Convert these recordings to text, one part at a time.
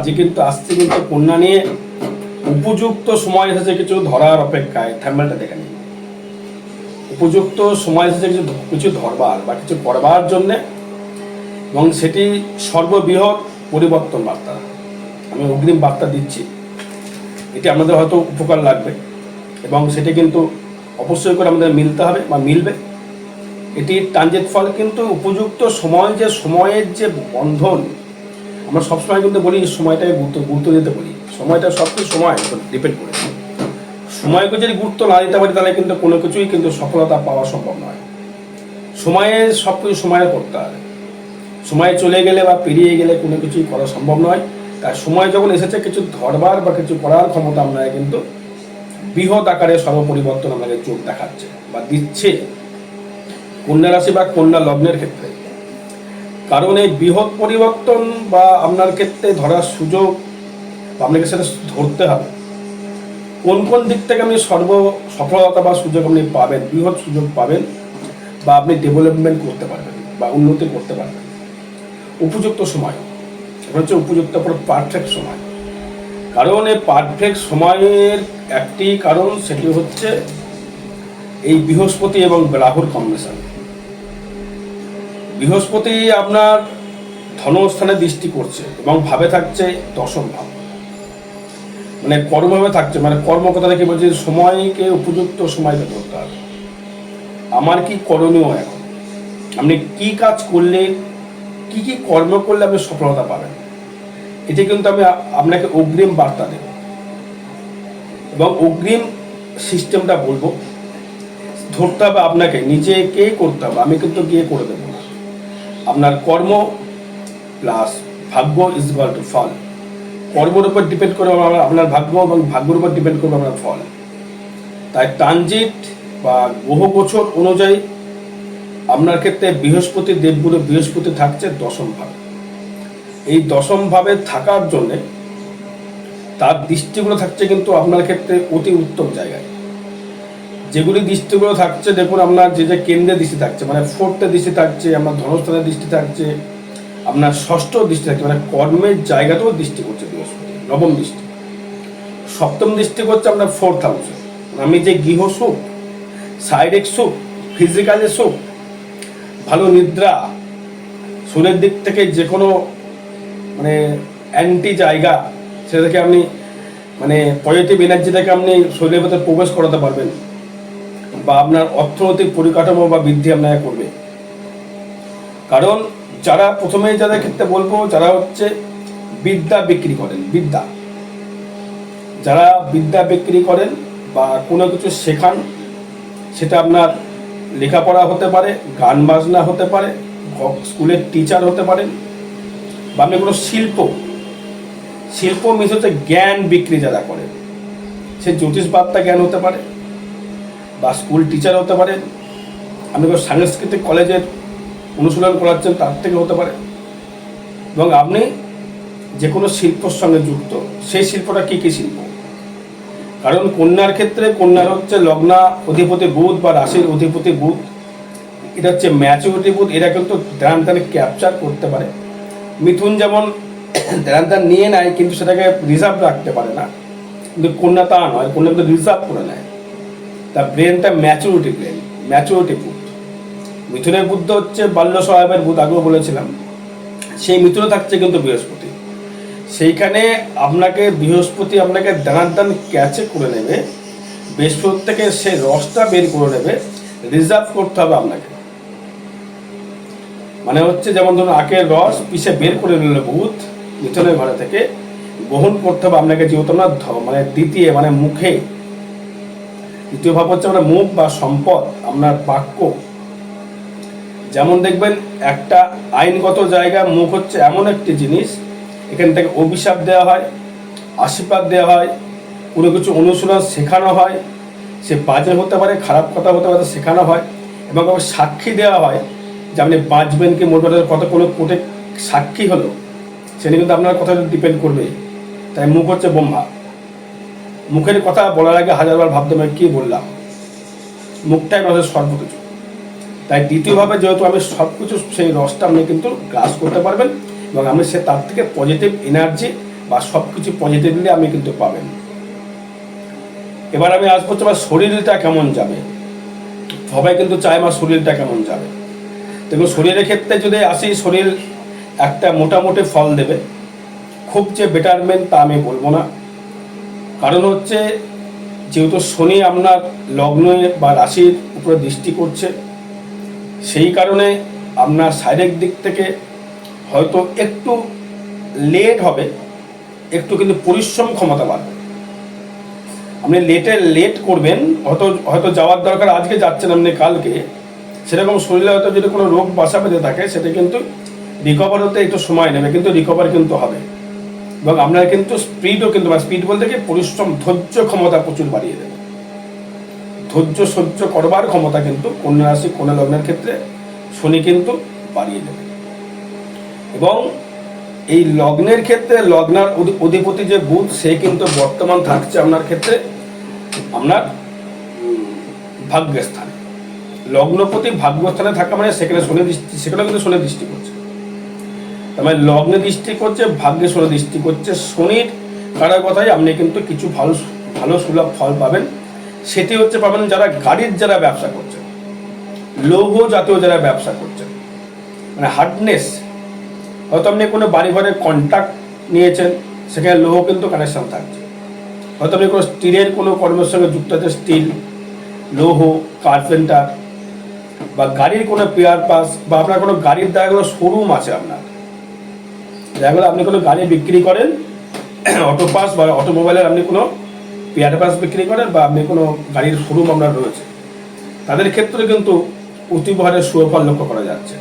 আজকে কিন্তু আসছে কিন্তু কন্যা নিয়ে উপযুক্ত সময় এসেছে কিছু ধরার অপেক্ষায়। থাম্বনেলটা দেখে নিন, উপযুক্ত সময় এসেছে কিছু ধরবার বা কিছু করবার জন্যে, এবং সেটি সর্ববৃহৎ পরিবর্তন বার্তা। আমি অগ্রিম বার্তা দিচ্ছি, এটি আমাদের হয়তো উপকার লাগবে এবং সেটি কিন্তু অবশ্যই করে আমাদের মিলতে হবে বা মিলবে। এটি ট্রানজিট ফল কিন্তু উপযুক্ত সময়, যে সময়ের যে বন্ধন, আমরা সবসময় কিন্তু বলি সময়টাকে গুরুত্ব দিতে বলি। সময়টা সব কিছু সময় ডিপেন্ড করে। সময়কে যদি গুরুত্ব না দিতে পারি তাহলে কিন্তু কোনো কিছুই কিন্তু সফলতা পাওয়া সম্ভব নয়। সময়ে সব কিছু সময়ে করতে হবে। সময় চলে গেলে বা পেরিয়ে গেলে কোনো কিছুই করা সম্ভব নয়। তাই সময় যখন এসেছে কিছু ধরবার বা কিছু করার ক্ষমতা আপনাকে কিন্তু বৃহৎ আকারে সর্বপরিবর্তন আমাকে চোখ দেখাচ্ছে বা দিচ্ছে কন্যা রাশি বা কন্যা লগ্নের ক্ষেত্রে। কারণ এই বৃহৎ পরিবর্তন বা আপনার ক্ষেত্রে ধরার সুযোগ, আপনাকে সেটা ধরতে হবে কোন কোন দিক থেকে আপনি সফলতা বা সুযোগ আপনি পাবেন, বৃহৎ সুযোগ পাবেন বা আপনি ডেভেলপমেন্ট করতে পারবেন বা উন্নতি করতে পারবেন। উপযুক্ত সময়, এটা হচ্ছে উপযুক্ত পুরো পারফেক্ট সময়। কারণ এই পারফেক্ট সময়ের একটি কারণ, সেটি হচ্ছে এই বৃহস্পতি এবং রাহুর কম্বিনেশন। বৃহস্পতি আপনার ধনস্থানে দৃষ্টি করছে এবং ভাবে থাকছে দশম ভাব, মানে কর্মভাবে থাকছে, মানে কর্মকথা থেকে বলছে সময়কে উপযুক্ত সময় ধরতে হবে। আমার কি করণীয় এখন, আপনি কি কাজ করলে, কি কি কর্ম করলে আপনি সফলতা পাবেন, এটি কিন্তু আমি আপনাকে অগ্রিম বার্তা দেব এবং অগ্রিম সিস্টেমটা বলবো। ধরতে হবে আপনাকে, নিজেকেই করতে হবে, আমি কিন্তু গিয়ে করে দেবো না। আপনার কর্ম প্লাস ভাগ্য ইজ ইকুয়াল টু ফল। কর্মের উপর ডিপেন্ড করবে আপনার ভাগ্য এবং ভাগ্যের উপর ডিপেন্ড করবে আপনার ফল। তাই ট্রানজিট বা গ্রহ গোচর অনুযায়ী আপনার ক্ষেত্রে বৃহস্পতি, দেবগুরু বৃহস্পতি থাকছে দশম ভাবে। এই দশম ভাবে থাকার জন্যে তার দৃষ্টিগুলো থাকছে কিন্তু আপনার ক্ষেত্রে অতি উত্তম জায়গায়। যেগুলি দৃষ্টিগুলো থাকছে, দেখুন আপনার যে যে কেন্দ্রে দৃষ্টি থাকছে, মানে ফোর্থে দৃষ্টি থাকছে, আপনার ধনস্থানের দৃষ্টি থাকছে, আপনার ষষ্ঠ দৃষ্টি থাকছে, মানে কর্মের জায়গাতেও দৃষ্টি করছে বৃহস্পতি, নবম দৃষ্টি। সপ্তম দৃষ্টি করছে আপনার ফোর্থ হাউসে। আমি যে গৃহ সুখ, শারীরিক সুখ, ফিজিক্যালি সুখ, ভালো নিদ্রা, শরীরের দিক থেকে যে কোনো মানে অ্যান্টি জায়গা, সেটা থেকে আপনি মানে পজিটিভ এনার্জিটাকে আপনি শরীরের ভেতরে প্রবেশ করাতে পারবেন বা আপনার অর্থনৈতিক পরিকাঠামো বা বৃদ্ধি আপনাকে করবে। কারণ যারা প্রথমেই যাদের ক্ষেত্রে বলবো, যারা হচ্ছে বিদ্যা বিক্রি করেন, যারা বিদ্যা বিক্রি করেন বা কোনো কিছু শেখান, সেটা আপনার লেখাপড়া হতে পারে, গান বাজনা হতে পারে, স্কুলের টিচার হতে পারেন, বা আপনি কোনো শিল্প মিস হচ্ছে জ্ঞান বিক্রি যারা করেন, সে জ্যোতিষবার্তা জ্ঞান হতে পারে বা স্কুল টিচার হতে পারে, আপনি কোনো সাংস্কৃতিক কলেজের অনুশীলন করাচ্ছেন তার থেকে হতে পারে, এবং আপনি যে কোনো শিল্পর সঙ্গে যুক্ত, সেই শিল্পটা কী কী শিল্প। কারণ কন্যার ক্ষেত্রে, কন্যার হচ্ছে লগ্না অধিপতি বুধ বা রাশির অধিপতি বুধ, এটা হচ্ছে ম্যাচুরিটি বুধ, এরা কিন্তু ধ্যান ক্যাপচার করতে পারে। মিথুন যেমন ধ্যান নিয়ে নেয় কিন্তু সেটাকে রিজার্ভ রাখতে পারে না, কিন্তু কন্যা তা নয়, কন্যা কিন্তু রিজার্ভ করে নেয়। তার ব্রেনটা ম্যাচুরিটি বুধ। মিথুনের বুদ্ধ হচ্ছে বাল্য সহায়কের বুধ, আগেও বলেছিলাম। সেই মিথুনে থাকছে কিন্তু বৃহস্পতি। সেইখানে বৃহস্পতি আপনাকে দান ক্যাচে করে নেবে, বৃহস্পতি থেকে সেই রসটা বের করে নেবে, রিজার্ভ করতে হবে আপনাকে। মানে হচ্ছে যেমন ধরুন আখের রস পিছে বের করে নিল বুধ মিথুনের ঘরে থেকে, গ্রহণ করতে হবে আপনাকে, যেহেতু আপনার মানে দ্বিতীয় মানে মুখে, দ্বিতীয় ভাব হচ্ছে আপনার মুখ বা সম্পদ, আপনার বাক্য। যেমন দেখবেন একটা আইনগত জায়গা, মুখ হচ্ছে এমন একটি জিনিস, এখান থেকে অভিশাপ দেওয়া হয়, আশীর্বাদ দেওয়া হয়, কোনো কিছু অনুশীলন শেখানো হয়, সে বাজে হতে পারে, খারাপ কথা হতে পারে, শেখানো হয়, এবং সাক্ষী দেওয়া হয় যে আপনি বাঁচবেন কি মরবেন, কথা কোনো কোর্টে সাক্ষী হলো সেটা কিন্তু আপনার কথা ডিপেন্ড করবে। তাই মুখ হচ্ছে ব্রহ্মা। মুখের কথা বলার আগে হাজারবার ভাবতে হবে কী বললাম। মুখটাই মানুষের সর্বকিছু। তাই দ্বিতীয়ভাবে যেহেতু আমি সব কিছু, সেই রসটা আপনি কিন্তু গ্রাস করতে পারবেন এবং আপনি তার থেকে পজিটিভ এনার্জি বা সব কিছু পজিটিভলি আপনি কিন্তু পাবেন। এবার আমি আসবো আমার শরীরটা কেমন যাবে। সবাই কিন্তু চায় আমার শরীরটা কেমন যাবে। দেখুন, শরীরের ক্ষেত্রে যদি আসি, শরীর একটা মোটামুটি ফল দেবে, খুব যে বেটারমেন্ট তা আমি বলবো না। কারণ হচ্ছে যেহেতু শনি আপনার লগ্ন বা রাশির উপরে দৃষ্টি করছে, সেই কারণে আপনার শারীরিক দিক থেকে হয়তো একটু লেট হবে, একটু কিন্তু পরিশ্রম ক্ষমতা বাড়বে। আপনি লেট করবেন, হয়তো যাওয়ার দরকার আজকে যাচ্ছেন আপনি কালকে, সেরকম শরীরে হয়তো যদি কোনো রোগ বাসা বেঁধে থাকে সেটা কিন্তু রিকভার হতে একটু সময় নেবে, কিন্তু রিকভার কিন্তু হবে। এবং আপনার কিন্তু স্পিডও কিন্তু, স্পিড বলতে কি পরিশ্রম, ধৈর্য ক্ষমতা প্রচুর বাড়িয়ে দেবে। ধৈর্য সহ্য করবার ক্ষমতা কিন্তু কন্যা রাশি কন্যা লগ্নের ক্ষেত্রে শনি কিন্তু বাড়িয়ে দেবে। এবং এই লগ্নের ক্ষেত্রে লগ্নার অধিপতি যে বুধ, সে কিন্তু বর্তমান থাকছে আপনার ক্ষেত্রে আপনার ভাগ্যস্থানে। লগ্নপতি ভাগ্যস্থানে থাকা মানে সেখানে শনি দৃষ্টি, সেখানে কিন্তু শনি দৃষ্টি করছে। তার মানে লগ্নে দৃষ্টি করছে, ভাগ্যে শনি দৃষ্টি করছে। শনির কারো কথাই আপনি কিন্তু কিছু ভালো সুলভ ফল পাবেন। সেটি হচ্ছে পাবেন যারা গাড়ির যারা ব্যবসা করছেন, লৌহ জাতীয় যারা ব্যবসা করছেন, মানে হার্ডনেস, হয়তো আপনি কোনো বাড়ি ঘরের কন্ট্রাক্ট নিয়েছেন, সেখানে লৌহ কিন্তু কানেকশন থাকছে। হয়তো আপনি কোনো স্টিলের কোনো কর্মের সঙ্গে যুক্ত আছে, স্টিল, লৌহ, কার্পেন্টার, বা গাড়ির কোনো পেয়ার পাস, বা আপনার কোনো গাড়ির দেখা গেলো শোরুম আছে, আপনার দেখা গেলো আপনি কোনো গাড়ি বিক্রি করেন, অটো পাস বা অটোমোবাইলের আপনি কোনো পেয়ার পাস বিক্রি করেন, বা আপনি কোনো গাড়ির শোরুম আপনার রয়েছে, তাদের ক্ষেত্রে কিন্তু প্রতিবারের সুফল লক্ষ্য করা যাচ্ছে।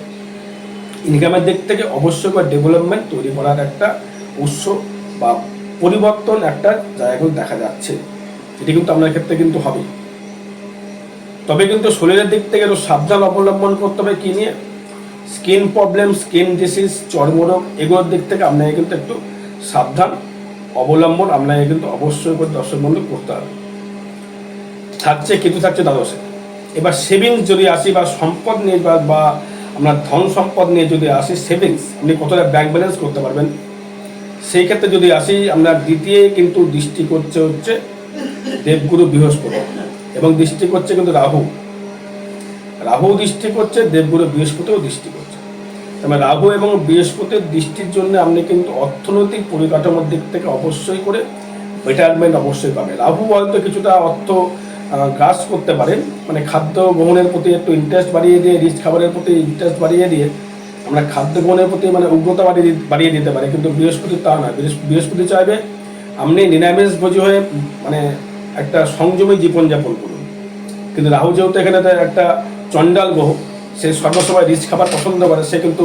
ইনকামের দিক থেকে অবশ্যই বা ডেভেলপমেন্ট তৈরি করার একটা উৎস বা পরিবর্তন একটা জায়গা কিন্তু দেখা যাচ্ছে। এটি কিন্তু আপনার ক্ষেত্রে কিন্তু হবে। তবে কিন্তু শরীরের দিক থেকে একটু সাবধান অবলম্বন করতে হবে। কি নিয়ে? স্কিন প্রবলেম, স্কিন ডিসিজ, চর্মরোগ, এগুলোর দিক থেকে আপনাকে কিন্তু একটু সাবধান অবলম্বন আপনাকে কিন্তু অবশ্যই করে দর্শক বন্ধু করতে হবে। কিন্তু থাকছে দ্বাদশে। এবার সেভিংস যদি আসি বা সম্পদ নিয়ে বা আপনার ধন সম্পদ নিয়ে যদি আসি, সেভিংস আপনি কতটা ব্যাংক ব্যালেন্স করতে পারবেন, সেই ক্ষেত্রে যদি আসি, আপনার দ্বিতীয় কিন্তু দৃষ্টি করছে হচ্ছে দেবগুরু বৃহস্পতি, এবং দৃষ্টি করছে কিন্তু রাহু দৃষ্টি করছে, দেবগুরু বৃহস্পতিও দৃষ্টি করছে। তবে রাহু এবং বৃহস্পতির দৃষ্টির জন্য আপনি কিন্তু অর্থনৈতিক পরিকাঠামোর দিক থেকে অবশ্যই করে বেটারমেন্ট অবশ্যই পাবে। রাহু হয়তো কিছুটা অর্থ গ্রাস করতে পারেন, মানে খাদ্য গ্রহণের প্রতি একটু ইন্টারেস্ট বাড়িয়ে দিয়ে, রিচ খাবারের প্রতি ইন্টারেস্ট বাড়িয়ে দিয়ে আমরা খাদ্য গ্রহণের প্রতি মানে উগ্রতা বাড়িয়ে দিতে পারে। কিন্তু বৃহস্পতি তা নয়। বৃহস্পতি চাইবে আপনি নিরামিষ ভোজী হয়ে মানে একটা সংযমী জীবনযাপন করুন। কিন্তু রাহু যেহেতু এখানে একটা চণ্ডাল গ্রহ, সে সর্বসময় রিচ খাবার পছন্দ করে, সে কিন্তু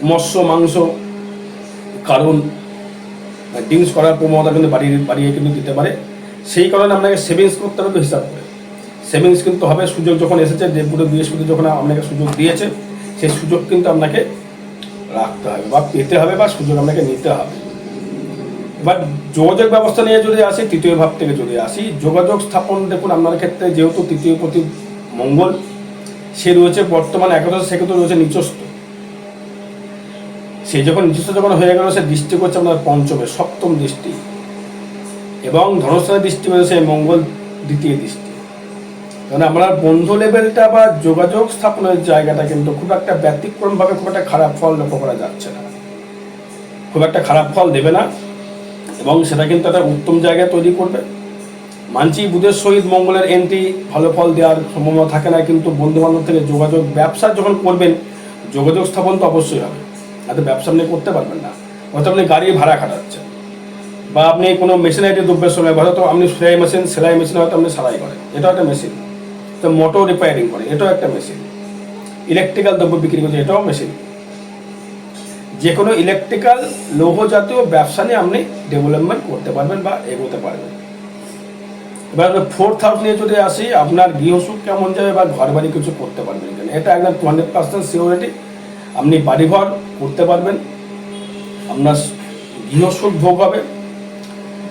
মৎস্য, মাংস, কারণ ড্রিঙ্কস করার প্রবণতা কিন্তু বাড়িয়ে কিন্তু দিতে পারে। সেই কারণে আপনাকে সেভিংস করতে হবে হিসাব করে। সেভিংস কিন্তু হবে, সুযোগ যখন এসেছে, দেবগুরু বৃহস্পতি যখন আপনাকে সুযোগ দিয়েছে, সেই সুযোগ কিন্তু আপনাকে রাখতে হবে বা পেতে হবে, বা সুযোগ আপনাকে নিতে হবে। এবার যোগাযোগ ব্যবস্থা নিয়ে যদি আসি, তৃতীয় ভাব থেকে যদি আসি, যোগাযোগ স্থাপন দেখুন আপনার ক্ষেত্রে যেহেতু তৃতীয় প্রতি মঙ্গল, সে রয়েছে বর্তমানে একাদশ, সে কিন্তু রয়েছে নিচস্থ। সে যখন নিচস্থ যখন হয়ে গেল, সে দৃষ্টি করছে আপনার পঞ্চমে, সপ্তম দৃষ্টি, এবং ধনস্থানের দৃষ্টি হয়েছে মঙ্গল দ্বিতীয় দৃষ্টি। কারণ আপনার বন্ধু লেভেলটা বা যোগাযোগ স্থাপনের জায়গাটা কিন্তু খুব একটা ব্যতিক্রমভাবে খুব একটা খারাপ ফল লক্ষ্য করা যাচ্ছে না, খুব একটা খারাপ ফল দেবে না, এবং সেটা কিন্তু একটা উত্তম জায়গায় তৈরি করবে। মানছি বুধের সহিত মঙ্গলের এন্ট্রি ভালো ফল দেওয়ার সম্ভাবনা থাকে না, কিন্তু বন্ধুবান্ধব থেকে যোগাযোগ, ব্যবসা যখন করবেন যোগাযোগ স্থাপন তো অবশ্যই হবে, এত ব্যবসা আপনি করতে পারবেন না। হয়তো আপনি গাড়ি ভাড়া খাটাচ্ছেন, বা আপনি কোনো মেশিনারি দ্রব্যের সময়, হয়তো আপনি সেলাই মেশিন হয়তো আপনি সেলাই করেন, এটাও একটা মেশিন। তো মোটর রিপেয়ারিং করে, এটাও একটা মেশিন। ইলেকট্রিক্যাল দ্রব্য বিক্রি করছে, এটাও মেশিন। যে কোনো ইলেকট্রিক্যাল লৌহ জাতীয় ব্যবসা নিয়ে আপনি ডেভেলপমেন্ট করতে পারবেন বা এগোতে পারবেন। এবার ফোর্থ হাউস নিয়ে যদি আসি, আপনার গৃহসুখ কেমন যাবে বা ঘর বাড়ি কিছু করতে পারবেন কিনা, এটা একদম 200% সিওরিটি। আপনি বাড়িঘর করতে পারবেন, আপনার গৃহসুখ ভোগ হবে,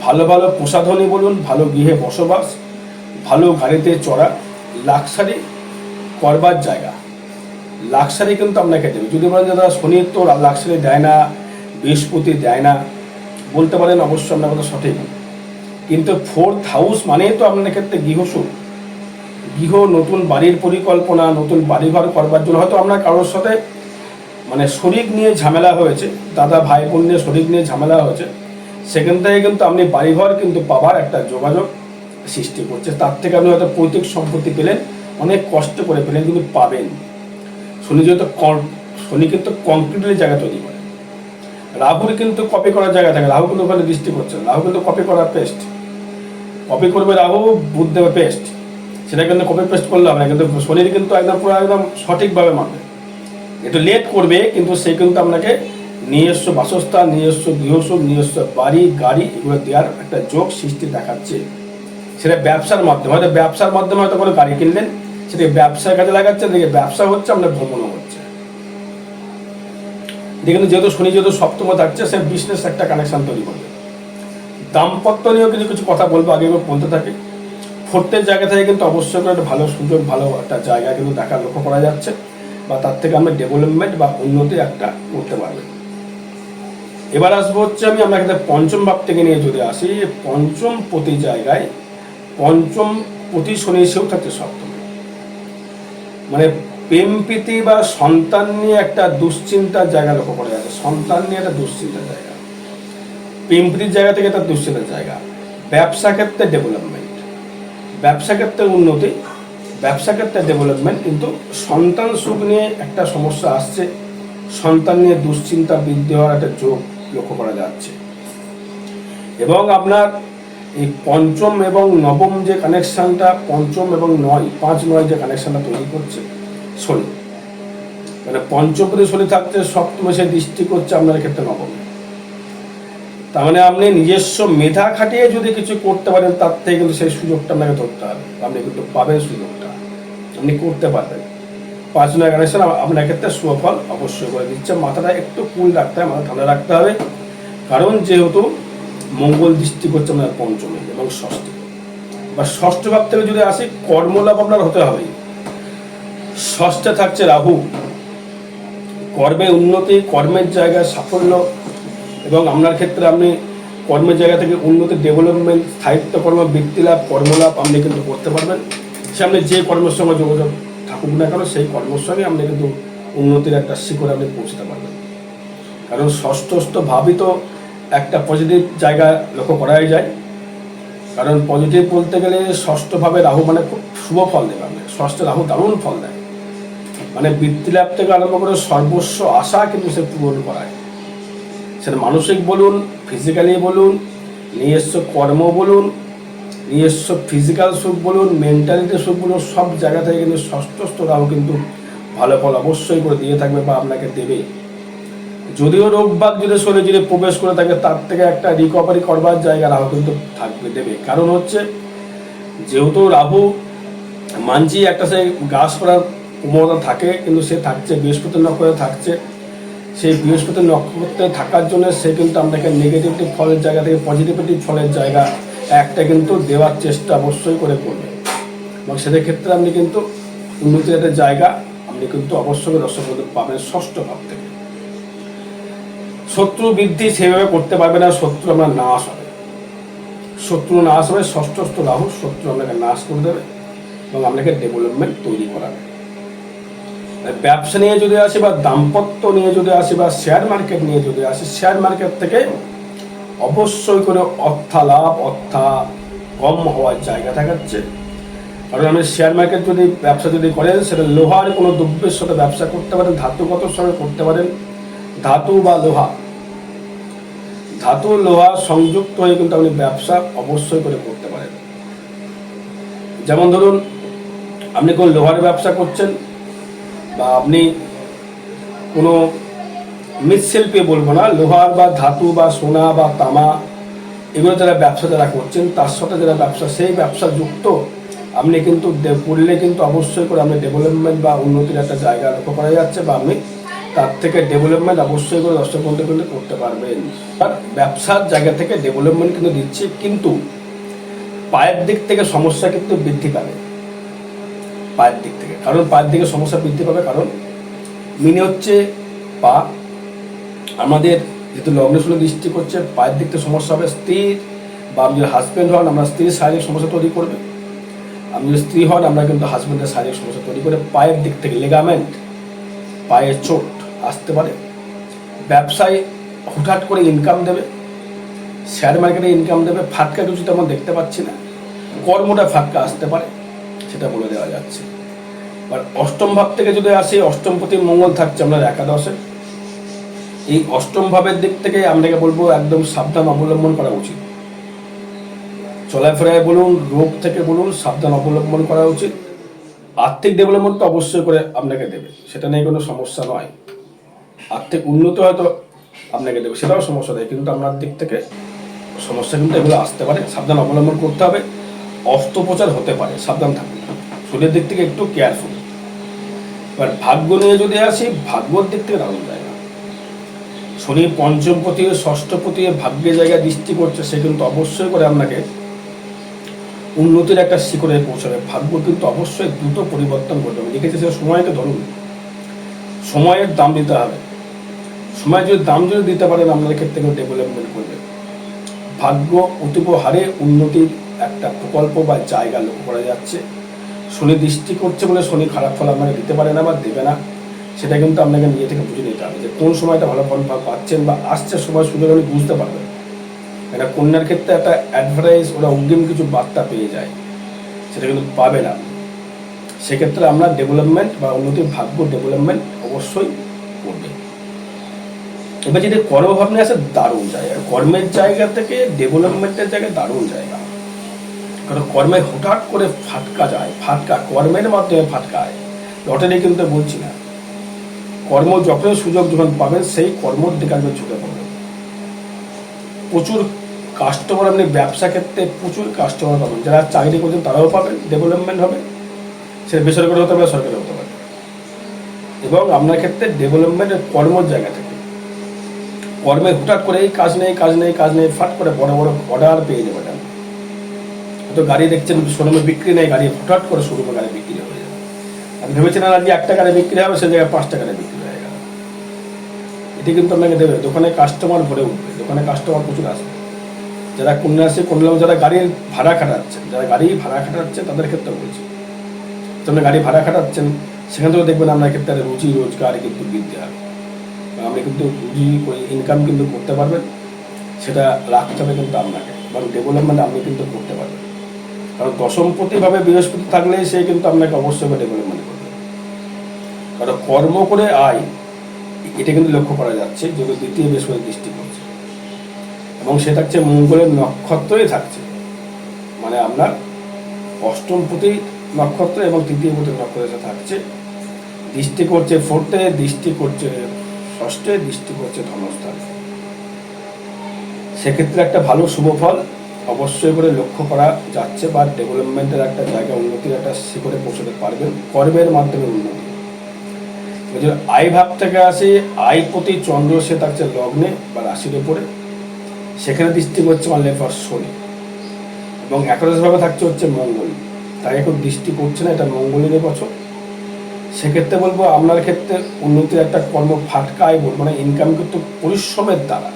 ভালো ভালো প্রসাধনী বলুন, ভালো গৃহে বসবাস, ভালো গাড়িতে চড়া, লাক্সারি করবার জায়গা, লাক্সারি কিন্তু আপনাকে দেবে। যদি বলেন যে দাদা শনি তো লাক্সারি দেয় না, বৃহস্পতি দেয় না বলতে পারেন, অবশ্যই আপনার কথা সঠিক, কিন্তু 4th হাউস মানেই তো আপনার ক্ষেত্রে গৃহসুখ, গৃহ, নতুন বাড়ির পরিকল্পনা, নতুন বাড়িঘর করবার জন্য হয়তো আপনার কারোর সাথে মানে শরিক নিয়ে ঝামেলা হয়েছে, দাদা ভাই বোন নিয়ে শরিক নিয়ে ঝামেলা হয়েছে, সেখান থেকে কিন্তু আপনি বাড়িঘর কিন্তু পাবার একটা যোগাযোগ সৃষ্টি করছে। তার থেকে আপনি হয়তো পৈতৃক সম্পত্তি পেলেন, অনেক কষ্ট করে পেলেন, কিন্তু পাবেন। শনি যেহেতু শনি কিন্তু কংক্রিটের জায়গা তৈরি করে, রাহুর কিন্তু কপি করার জায়গা থাকে, রাহু কিন্তু ওখানে দৃষ্টি করছে, রাহু কিন্তু কপি করার পেস্ট, কপি করবে রাহু, বুধ দেবে পেস্ট, সেটা কিন্তু কপি পেস্ট করলে হবে না, কিন্তু শনির কিন্তু একদম পুরো একদম সঠিকভাবে মানবে, একটু লেট করবে, কিন্তু সে কিন্তু আপনাকে নিজস্ব বাসস্থান, নিজস্ব গৃহসুখ, নিজস্ব বাড়ি গাড়ি এগুলো দেওয়ার একটা যোগ সৃষ্টি দেখাচ্ছে। সেটা ব্যবসার মাধ্যমে, হয়তো ব্যবসার মাধ্যমে হয়তো কোনো গাড়ি কিনলেন, সেটাকে ব্যবসার কাজে লাগাচ্ছে, দেখে ব্যবসা হচ্ছে, আপনার ভ্রমণও হচ্ছে। কিন্তু যেহেতু শনি যেহেতু সপ্তমে থাকছে, সে বিজনেস একটা কানেকশন তৈরি করবে। দাম্পত্য নিয়েও কিছু কিছু কথা বলবো, আগে বলতে থাকি। 4th জায়গা থেকে কিন্তু অবশ্যই একটা ভালো সুযোগ, ভালো একটা জায়গা কিন্তু দেখা লক্ষ্য করা যাচ্ছে, বা তার থেকে আমরা ডেভেলপমেন্ট বা উন্নতি একটা করতে পারবে। এবার আসবো হচ্ছে আমি আপনার ক্ষেত্রে পঞ্চম ভাব থেকে নিয়ে যদি আসি, পঞ্চম প্রতি জায়গায় পঞ্চম প্রতি শনি এসেও থাকছে সপ্তমে, মানে প্রেম প্রীতি বা সন্তান নিয়ে একটা দুশ্চিন্তার জায়গা লক্ষ্য করা যাচ্ছে, সন্তান নিয়ে একটা দুশ্চিন্তার জায়গা, প্রেম প্রীতির জায়গা থেকে একটা দুশ্চিন্তার জায়গা, ব্যবসা ক্ষেত্রে ডেভেলপমেন্ট, ব্যবসা ক্ষেত্রে উন্নতি, ব্যবসা ক্ষেত্রে ডেভেলপমেন্ট, কিন্তু সন্তান সুখ নিয়ে একটা সমস্যা আসছে, সন্তান নিয়ে দুশ্চিন্তা বৃদ্ধি হওয়ার একটা যোগ লক্ষ্য করা যাচ্ছে। এবং আপনার এই পঞ্চম এবং নবম যে কানেকশানটা, পঞ্চম এবং 9, 5-9 যে কানেকশানটা তৈরি করছে শনি, মানে পঞ্চমপতি শনি থাকছে, সপ্তমে সে দৃষ্টি করছে আপনার ক্ষেত্রে নবমে। তার মানে আপনি নিজস্ব মেধা খাটিয়ে যদি কিছু করতে পারেন, তার থেকে কিন্তু সেই সুযোগটা আপনাকে ধরতে হবে, আপনি কিন্তু পাবেন সুযোগটা, আপনি করতে পারবেন। 5-9 কানেকশন আপনার ক্ষেত্রে সুফল অবশ্যই করে দিচ্ছে। মাথাটা একটু কুল রাখতে হবে, মাথা ঠান্ডা রাখতে হবে, কারণ যেহেতু মঙ্গল দৃষ্টি করছে আপনার পঞ্চমে এবং ষষ্ঠে। বা ষষ্ঠ ভাব থেকে যদি আসি, কর্মলাভ আপনার হতে হবে। ষষ্ঠে থাকছে রাহু, কর্মে উন্নতি, কর্মের জায়গায় সাফল্য, এবং আপনার ক্ষেত্রে আপনি কর্মের জায়গা থেকে উন্নতি, ডেভেলপমেন্ট, স্থায়িত্ব কর্ম, বৃত্তি লাভ, কর্মলাভ আপনি কিন্তু করতে পারবেন। সে আপনি যে কর্মের সঙ্গে যোগাযোগ থাকুক না কেন, সেই কর্মের সঙ্গে আপনি কিন্তু উন্নতির একটা শিখরে আপনি পৌঁছতে পারবেন। কারণ ষষ্ঠ ভাবই তো একটা পজিটিভ জায়গা লক্ষ্য করাই যায়, কারণ পজিটিভ বলতে গেলে ষষ্ঠভাবে রাহু মানে খুব শুভ ফল দেবে, আপনি ষষ্ঠে রাহু দারুণ ফল দেয়, মানে বৃত্তি লাভ থেকে আরম্ভ করে সর্বস্ব আশা কিন্তু সে পূরণ করায়, সেটা মানসিক বলুন, ফিজিক্যালি বলুন, নিজস্ব কর্ম বলুন, নিজস্ব ফিজিক্যাল সুখ বলুন, মেন্টালিটি সুখ বলুন, সব জায়গা থেকে কিন্তু ষষ্ঠ রাহু কিন্তু ভালো ফল অবশ্যই করে দিয়ে থাকবে বা আপনাকে দেবে। যদিও রোগবাগ যদি শরীরে যদি প্রবেশ করে থাকে, তার থেকে একটা রিকভারি করবার জায়গা রাহু কিন্তু থাকবে, দেবে। কারণ হচ্ছে যেহেতু রাহু মানছি একটা সে গ্রাস করার প্রবণতা থাকে, কিন্তু সে থাকছে বৃহস্পতি নক্ষত্রে থাকছে, সেই বৃহস্পতি নক্ষত্রে থাকার জন্য সে কিন্তু আপনাকে নেগেটিভিটি ফলের জায়গা থেকে পজিটিভিটি ফলের জায়গা একটা কিন্তু দেওয়ার চেষ্টা অবশ্যই করে করবে, এবং সেটার ক্ষেত্রে আপনি কিন্তু উন্নতির একটা জায়গা আপনি কিন্তু অবশ্যই দর্শক পাবেন ষষ্ঠ ভাব থেকে। শত্রু বৃদ্ধি সেভাবে করতে পারবে না, শত্রু আপনার নাশ হবে, শত্রু নাশ হবে, ষষ্ঠ রাহু শত্রু আপনাকে নাশ করে দেবে এবং আপনাকে ডেভেলপমেন্ট তৈরি করাবে। ব্যবসা নিয়ে যদি আসি বা দাম্পত্য নিয়ে যদি আসি বা শেয়ার মার্কেট নিয়ে যদি আসি, শেয়ার মার্কেট থেকে অবশ্যই করে অর্থালাভ, কম হওয়ার জায়গা থাকাচ্ছে। কারণ আপনি শেয়ার মার্কেট যদি ব্যবসা যদি করেন, সেটা লোহার কোনো দ্রব্যের সাথে ব্যবসা করতে পারেন, ধাতুগত সঙ্গে করতে পারেন, ধাতু বা লোহা সংযুক্ত হয়ে কিন্তু আপনি ব্যবসা অবশ্যই করে করতে পারেন। যেমন ধরুন আপনি কোন লোহার ব্যবসা করছেন, বা আপনি কোনো মৃৎশিল্পী বলবো না, লোহার বা ধাতু বা সোনা বা তামা এগুলো যারা ব্যবসা যারা করছেন, তার সাথে যারা ব্যবসা সেই ব্যবসা যুক্ত আপনি কিন্তু করলে কিন্তু অবশ্যই করে আপনি ডেভেলপমেন্ট বা উন্নতির একটা জায়গা লক্ষ্য করা যাচ্ছে, বা আপনি তার থেকে ডেভেলপমেন্ট অবশ্যই করে দর্শক বন্ধু কিন্তু করতে পারবেন। আর ব্যবসার জায়গা থেকে ডেভেলপমেন্ট কিন্তু দিচ্ছে, কিন্তু পায়ের দিক থেকে সমস্যা কিন্তু বৃদ্ধি পাবে, পায়ের দিক থেকে। কারণ পায়ের দিকে সমস্যা বৃদ্ধি পাবে, কারণ মিনে হচ্ছে পা, আমাদের যেহেতু লগ্নে শনি দৃষ্টি করছে, পায়ের দিক থেকে সমস্যা হবে। স্ত্রী বা আপনি যদি হাজব্যান্ড হন, আমরা স্ত্রীর শারীরিক সমস্যা তৈরি করবে। আপনি যদি স্ত্রী হন, আমরা কিন্তু হাজব্যান্ডের শারীরিক সমস্যা তৈরি করে। পায়ের দিক থেকে লিগামেন্ট, পায়ের চোট আসতে পারে। ব্যবসায় হুটহাট করে ইনকাম দেবে, শেয়ার মার্কেটে ইনকাম দেবে। ফাটকা কিছু তেমন দেখতে পাচ্ছি না, কর্মটা ফাটকা আসতে পারে, সেটা বলে দেওয়া যাচ্ছে। আর অষ্টম ভাব থেকে যদি আসি, অষ্টমপতি মঙ্গল থাকছে আপনার একাদশে। এই অষ্টম ভাবের দিক থেকে আপনাকে বলবো একদম সাবধান অবলম্বন করা উচিত। চলাফেরায় বলুন, রোগ থেকে বলুন, সাবধান অবলম্বন করা উচিত। আর্থিক ডেভেলপমেন্ট তো অবশ্যই করে আপনাকে দেবে, সেটা নিয়ে কোনো সমস্যা নয়। আর্থিক উন্নতি হয়তো আপনাকে দেবে, সেটাও সমস্যা নেই, কিন্তু আপনার দিক থেকে সমস্যা কিন্তু এগুলো আসতে পারে, সাবধান অবলম্বন করতে হবে। অস্ত্রোপচার হতে পারে, সাবধান থাকবে। শরীরের দিক থেকে একটু কেয়ারফুল। এবার ভাগ্য নিয়ে যদি আসি, ভাগ্যর দিক থেকে দারুণ জায়গা। শনি পঞ্চমপতি, ষষ্ঠপতি ভাগ্যের জায়গায় দৃষ্টি করছে, সে কিন্তু অবশ্যই করে আপনাকে উন্নতির একটা শিখরে পৌঁছাবে। ভাগ্য কিন্তু অবশ্যই দ্রুত পরিবর্তন করতে হবে। লিখেছে সে সময়কে ধরুন, সময়ের দাম দিতে হবে। সময় যদি দাম যদি দিতে পারেন, আপনাদের ক্ষেত্রে ডেভেলপমেন্ট করবে। ভাগ্য অতীব হারে উন্নতির একটা প্রকল্প বা জায়গা লক্ষ্য করা যাচ্ছে। শনি দৃষ্টি করছে বলে শনি খারাপ ফল আপনাকে দিতে পারে না বা দেবে না, সেটা কিন্তু আপনাকে নিজে থেকে বুঝে নিতে হবে যে কোন সময়টা ভালো ফল পাচ্ছেন বা আসছে সময় সুযোগ আপনি বুঝতে পারবেন। এটা কন্যার ক্ষেত্রে একটা অ্যাডভার্টাইজ, ওরা অগ্রিম কিছু বার্তা পেয়ে যায়, সেটা কিন্তু পাবে না। সেক্ষেত্রে আমরা ডেভেলপমেন্ট বা উন্নতির ভাগ্য ডেভেলপমেন্ট অবশ্যই করবে। এবার যদি কর্মভাবনে আসে, দারুণ জায়গা। কর্মের জায়গা থেকে ডেভেলপমেন্টের জায়গায় দারুণ জায়গা। কারণ কর্মে হঠাৎ করে ফাটকা যায়, ফাটকা কর্মের মাধ্যমে ফাটকায়, লটারি কিন্তু বলছি না। কর্ম যখন সুযোগ যখন পাবেন, সেই কর্মর দিকে আপনি ঝুঁকে পড়বেন। প্রচুর কাস্টমার, আপনি ব্যবসা ক্ষেত্রে প্রচুর কাস্টমার পাবেন। যারা চাকরি করছেন তারাও পাবেন, ডেভেলপমেন্ট হবে। সে বেসরকারি হতে পারে, সরকারি হতে পারে। এবং আপনার ক্ষেত্রে ডেভেলপমেন্টের কর্মর জায়গা থেকে কর্মে হঠাৎ করে এই কাজ নেই, কাজ নেই, কাজ নেই, ফাট করে বড় বড় অর্ডার পেয়ে যাবেন। তো গাড়ি দেখছেন শোরুমে বিক্রি নেই, গাড়ি হঠাৎ করে শোরুমে গাড়ি বিক্রি হয়ে যাবে। আপনি ভেবেছিলেন আজকে 1 টাকায় বিক্রি হবে, সে জায়গায় 5 টাকায় বিক্রি হয়ে গেল। এটি কিন্তু আপনাকে দেবে। দোকানে কাস্টমার ভরে উঠবে, দোকানে কাস্টমার প্রচুর আসবে। যারা কন্যাশ্রী, যারা গাড়ির ভাড়া খাটাচ্ছেন, যারা গাড়ি ভাড়া খাটাচ্ছেন তাদের ক্ষেত্রে বলছি, আপনি গাড়ি ভাড়া খাটাচ্ছেন, সেখান থেকে দেখবেন আপনার ক্ষেত্রে রুজি রোজগার কিন্তু বৃদ্ধি হবে। আপনি কিন্তু রুজি ইনকাম কিন্তু করতে পারবেন, সেটা রাখতে হবে কিন্তু আপনাকে, এবং ডেভেলপমেন্ট আপনি কিন্তু করতে পারবেন। কারণ দশমপতিভাবে বৃহস্পতি থাকলে সে কিন্তু আপনাকে অবশ্যই ডেভেলপমেন্ট করবে। কারণ কর্ম করে আয়, এটা কিন্তু লক্ষ্য করা যাচ্ছে, যেহেতু দ্বিতীয় বৃহস্পতি দৃষ্টি করছে এবং সে থাকছে মঙ্গলের নক্ষত্রই থাকছে। মানে আপনার অষ্টমপতি নক্ষত্র এবং তৃতীয় পতি নক্ষত্র থাকছে, দৃষ্টি করছে ফোর্থে, দৃষ্টি করছে ষষ্ঠে, দৃষ্টি করছে ধনস্থানে। সেক্ষেত্রে একটা ভালো শুভ ফল অবশ্যই করে লক্ষ্য করা যাচ্ছে, বা ডেভেলপমেন্টের একটা জায়গা, উন্নতির একটা শিখরে পৌঁছতে পারবেন কর্মের মাধ্যমে উন্নতি। যদি আয় ভাব থেকে আসে, আয় প্রতি চন্দ্র সে থাকছে লগ্নে বা রাশির উপরে, সেখানে দৃষ্টি করছে লেফার শনি, এবং একাদশভাবে থাকছে হচ্ছে মঙ্গল। তাই এখন দৃষ্টি করছে না, এটা মঙ্গলের বছর। সেক্ষেত্রে বলবো আপনার ক্ষেত্রে উন্নতির একটা কর্ম ফাটকা আয়, মানে ইনকাম কিন্তু পরিশ্রমের দ্বারা,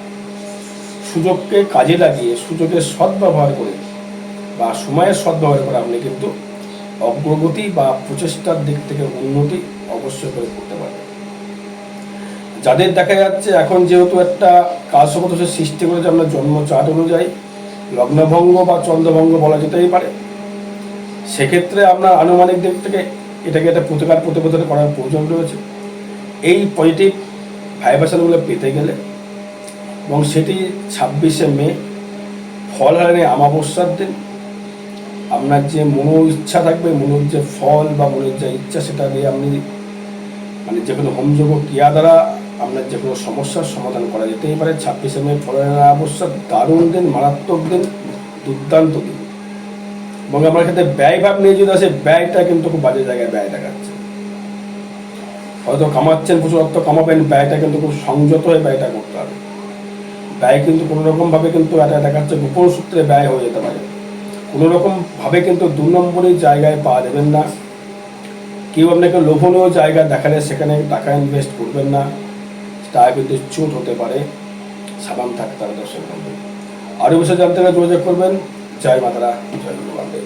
সুযোগকে কাজে লাগিয়ে, সুযোগের সদ্ব্যবহার করে বা সময়ের সদ্ব্যবহার করে আপনি কিন্তু অগ্রগতি বা প্রচেষ্টার দিক থেকে উন্নতি অবশ্যই করে করতে পারবেন। যাদের দেখা যাচ্ছে এখন যেহেতু একটা কালসর্পদোষের সৃষ্টি করেছে আপনার জন্ম চার্ট অনুযায়ী, লগ্নভঙ্গ বা চন্দ্রভঙ্গ বলা যেতেই পারে, সেক্ষেত্রে আপনার আনুমানিক দিক থেকে এটাকে একটা প্রতিবেদন করার প্রয়োজন রয়েছে। এই পজিটিভ ভাইব্রেশনগুলো পেতে গেলে, এবং সেটি 26শে মে ফল হারানি অমাবস্যার দিন, আপনার যে মনো ইচ্ছা থাকবে, মনের যে ফল বা মনের যে ইচ্ছা, সেটা দিয়ে আপনি মানে যে কোনো হোমযোগ ক্রিয়া দ্বারা আপনার যে কোনো সমস্যার সমাধান করা যেতেই পারে। 26শে মে ফল হারানি অমাবস্যা দারুণ দিন, মারাত্মক দিন, দুর্দান্ত দিন। এবং আমার ক্ষেত্রে ব্যয় ভাব নিয়ে যদি আসে, ব্যয়টা কিন্তু খুব বাজে জায়গায় ব্যয় দেখাচ্ছে। হয়তো কামাচ্ছেন, প্রচুর অর্থ কামাবেন, ব্যয়টা কিন্তু খুব সংযত হয়ে ব্যয়টা করতে হবে। ব্যয় কিন্তু কোনো রকমভাবে কিন্তু এটা দেখাচ্ছে গোপন সূত্রে ব্যয় হয়ে যেতে পারে। কোনো রকমভাবে কিন্তু 2 নম্বরের জায়গায় পা দেবেন না। কেউ আপনাকে লোভনীয় জায়গা দেখালে সেখানে টাকা ইনভেস্ট করবেন না, তা কিন্তু চোট হতে পারে। সাবান থাকতে হবে দর্শক বন্ধু। আরও বিষয়ে জানতে গেলে যোগাযোগ করবেন। জয় মাতারা, জয় গুরু বামদেব।